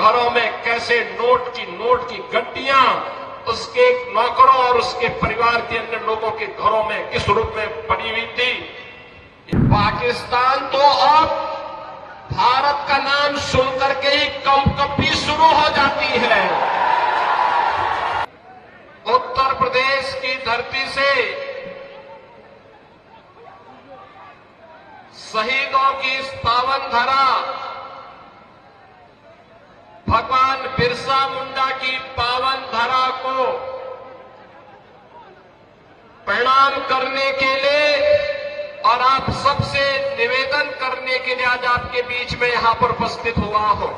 घरों में कैसे नोट की गड्डियां उसके नौकरों और उसके परिवार के अन्य लोगों के घरों में किस रूप में पड़ी हुई थी। पाकिस्तान तो अब भारत का नाम सुनकर के ही कंपकपी शुरू हो जाती है। उत्तर प्रदेश की धरती से शहीदों की इस पावन धरा, भगवान बिरसा मुंडा की पावन धरा को प्रणाम करने के लिए और आप सबसे निवेदन करने के लिए आज आपके बीच में यहां पर उपस्थित हुआ हूं।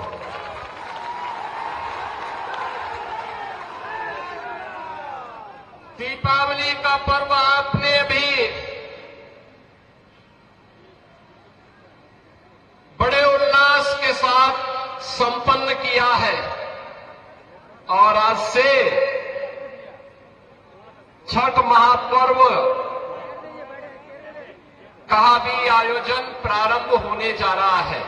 दीपावली का पर्व आपने भी बड़े उल्लास के साथ संपन्न किया है और आज से छठ महापर्व का भी आयोजन प्रारंभ होने जा रहा है।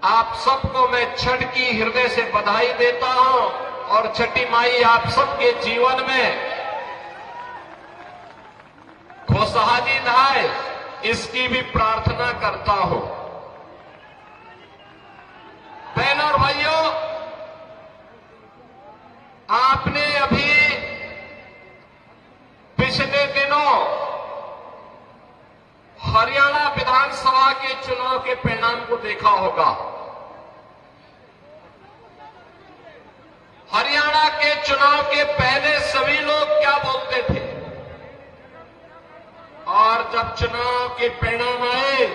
आप सबको मैं छठ की हृदय से बधाई देता हूं और छठी माई आप सबके जीवन में खुशहाली लाए, इसकी भी प्रार्थना करता हूं। बहनों और भाइयों, आपने अभी पिछले दिनों हरियाणा विधानसभा के चुनाव के परिणाम को देखा होगा। हरियाणा के चुनाव के पहले सभी लोग क्या बोलते थे और जब चुनाव के परिणाम आए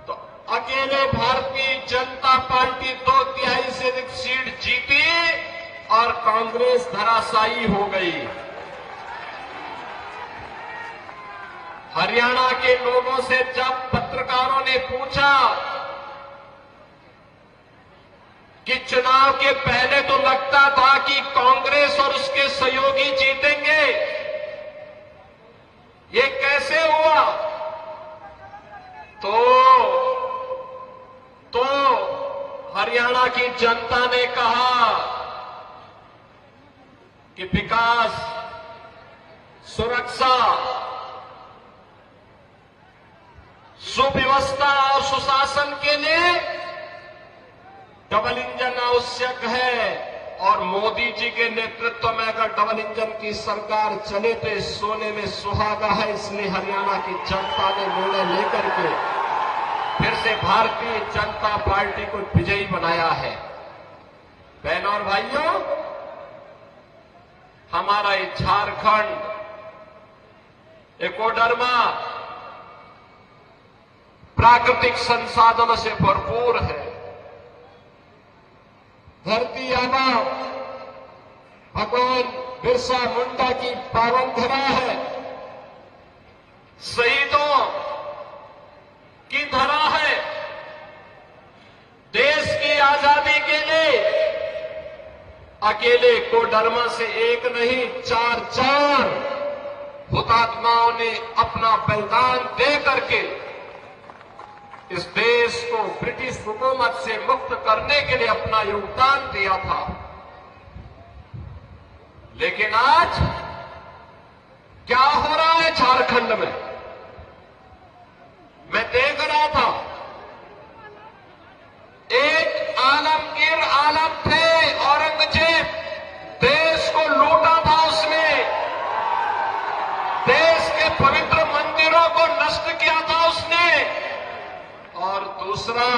तो अकेले भारतीय जनता पार्टी 2/3 से अधिक सीट जीती और कांग्रेस धराशायी हो गई। हरियाणा के लोगों से जब पत्रकारों ने पूछा कि चुनाव के पहले तो लगता था कि कांग्रेस और उसके सहयोगी जीतेंगे, ये कैसे हुआ, तो हरियाणा की जनता ने कहा कि विकास, सुरक्षा, सुव्यवस्था और सुशासन के लिए डबल इंजन आवश्यक है और मोदी जी के नेतृत्व में अगर डबल इंजन की सरकार चले तो इस सोने में सुहागा है। इसलिए हरियाणा की जनता ने निर्णय लेकर के फिर से भारतीय जनता पार्टी को विजयी बनाया है। बहनों और भाइयों, हमारा ये झारखंड एकोडर्मा प्राकृतिक संसाधनों से भरपूर है। धरती आबा भगवान बिरसा मुंडा की पावन धरा है, शहीदों की धरा है। देश की आजादी के लिए अकेले कोडरमा से एक नहीं 4 हुतात्माओं ने अपना बलिदान दे करके इस देश को ब्रिटिश हुकूमत से मुक्त करने के लिए अपना योगदान दिया था। लेकिन आज क्या हो रहा है झारखंड में, मैं देख रहा था। एक आलमगीर आलम थे, औरंगजेब, देश को लूटा था उसने, देश के पवित्र मंदिरों को नष्ट किया था उसने। और दूसरा,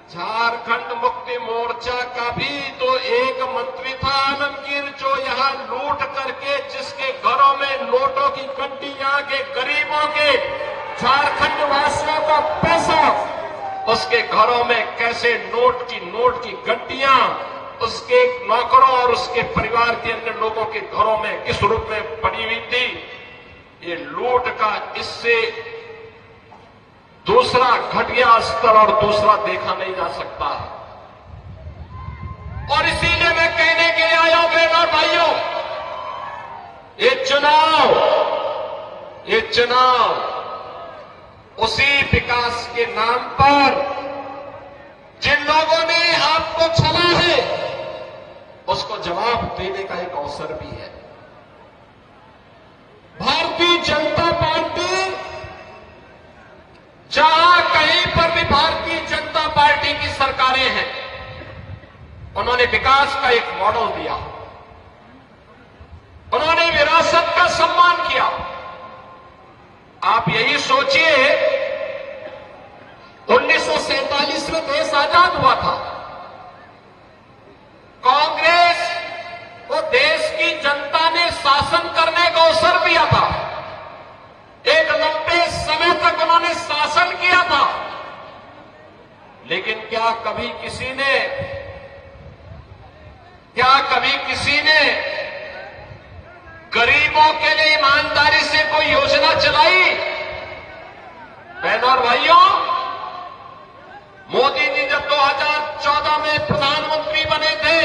झारखंड मुक्ति मोर्चा का भी तो एक मंत्री था आलमगीर, जो यहां लूट करके जिसके घरों में नोटों की गड्डियां के गरीबों के झारखंड वासियों का पैसा उसके घरों में कैसे नोट की गड्डियां उसके नौकरों और उसके परिवार के अन्य लोगों के घरों में किस रूप में पड़ी हुई थी। ये लूट का इससे दूसरा घटिया स्तर और दूसरा देखा नहीं जा सकता है। और इसीलिए मैं कहने के लिए आया हूं बहनों और भाइयों, ये चुनाव उसी विकास के नाम पर लोगों ने आपको छला है, उसको जवाब देने का एक अवसर भी है। भारतीय जनता पार्टी, जहां कहीं पर भी भारतीय जनता पार्टी की सरकारें हैं, उन्होंने विकास का एक मॉडल दिया, उन्होंने विरासत का सम्मान किया। आप यही सोचिए, 1947 में देश आजाद हुआ था, कांग्रेस को देश की जनता ने शासन करने का अवसर दिया था, एक लंबे समय तक उन्होंने शासन किया था, लेकिन क्या कभी किसी ने गरीबों के लिए ईमानदारी से कोई योजना चलाई? बहनों और भाइयों, मोदी जी जब 2014 में प्रधानमंत्री बने थे,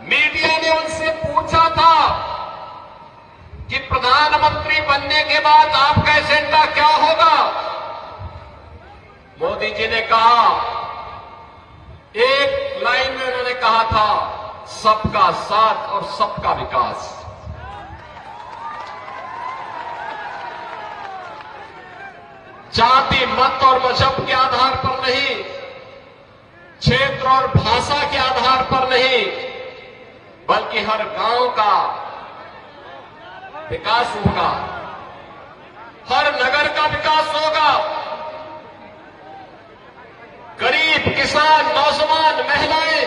मीडिया ने उनसे पूछा था कि प्रधानमंत्री बनने के बाद आपका एजेंडा क्या होगा? मोदी जी ने कहा, एक लाइन में उन्होंने कहा था, सबका साथ और सबका विकास। जाति, मत और मजहब के आधार पर नहीं, क्षेत्र और भाषा के आधार पर नहीं, बल्कि हर गांव का विकास होगा, हर नगर का विकास होगा, गरीब, किसान, नौजवान, महिलाएं,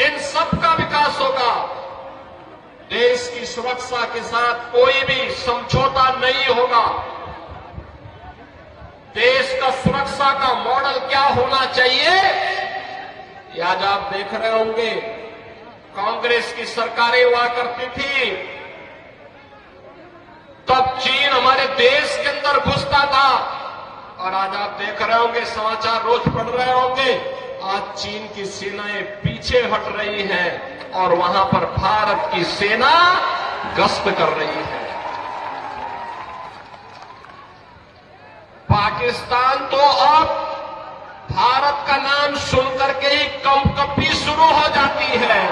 इन सब का विकास होगा। देश की सुरक्षा के साथ कोई भी समझौता नहीं होगा। देश का सुरक्षा का मॉडल क्या होना चाहिए, ये आज आप देख रहे होंगे। कांग्रेस की सरकारें हुआ करती थी, तब चीन हमारे देश के अंदर घुसता था, और आज आप देख रहे होंगे, समाचार रोज पढ़ रहे होंगे, आज चीन की सेनाएं पीछे हट रही हैं और वहां पर भारत की सेना गश्त कर रही है। पाकिस्तान तो अब भारत का नाम सुनकर के ही कंपकपी शुरू हो जाती है।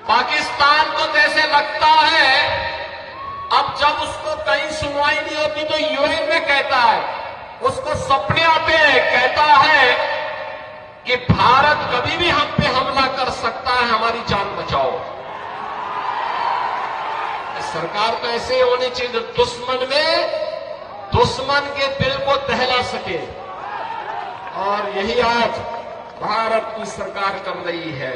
पाकिस्तान को जैसे लगता है, अब जब उसको कहीं सुनवाई नहीं होती तो यूएन में कहता है, उसको सपने आते हैं, कहता है कि भारत कभी भी हम पे हमला कर सकता है, हमारी जान बचाओ। सरकार तो ऐसे होनी चाहिए, दुश्मन के दिल को दहला सके, और यही आज भारत की सरकार कर रही है।